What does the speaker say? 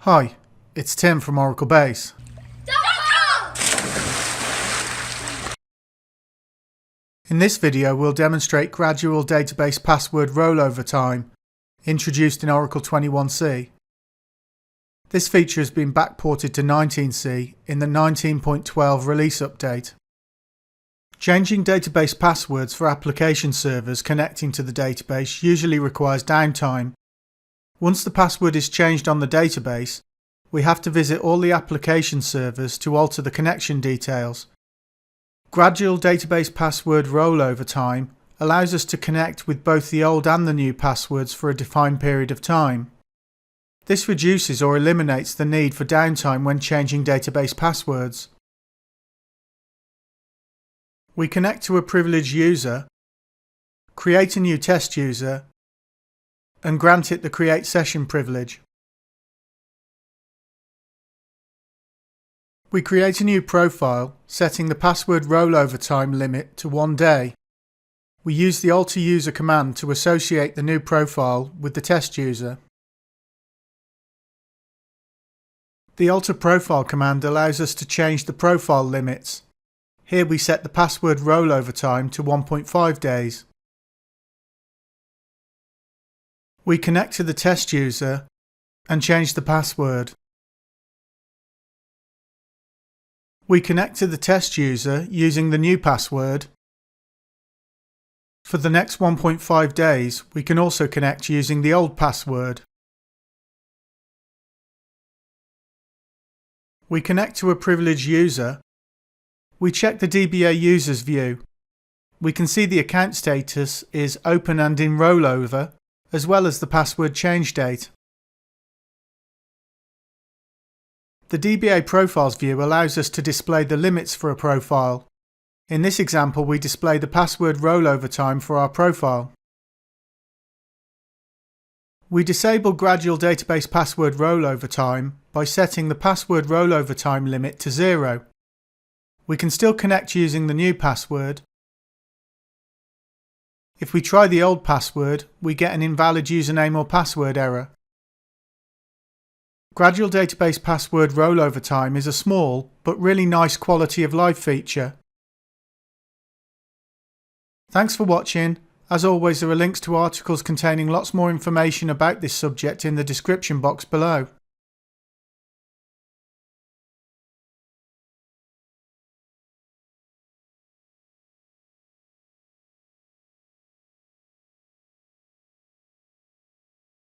Hi, it's Tim from ORACLE-BASE.com. In this video we'll demonstrate gradual database password rollover time, introduced in Oracle 21c. This feature has been backported to 19c in the 19.12 release update. Changing database passwords for application servers connecting to the database usually requires downtime. Once the password is changed on the database, we have to visit all the application servers to alter the connection details. Gradual database password rollover time allows us to connect with both the old and the new passwords for a defined period of time. This reduces or eliminates the need for downtime when changing database passwords. We connect to a privileged user, create a new test user, and grant it the create session privilege. We create a new profile, setting the password rollover time limit to 1 day. We use the alter user command to associate the new profile with the test user. The alter profile command allows us to change the profile limits. Here we set the password rollover time to 1.5 days. We connect to the test user and change the password. We connect to the test user using the new password. For the next 1.5 days, we can also connect using the old password. We connect to a privileged user. We check the DBA users view. We can see the account status is open and in rollover, as well as the password change date. The DBA Profiles view allows us to display the limits for a profile. In this example, we display the password rollover time for our profile. We disable gradual database password rollover time by setting the password rollover time limit to 0. We can still connect using the new password. If we try the old password, we get an invalid username or password error. Gradual database password rollover time is a small but really nice quality of life feature. Thanks for watching. As always, there are links to articles containing lots more information about this subject in the description box below.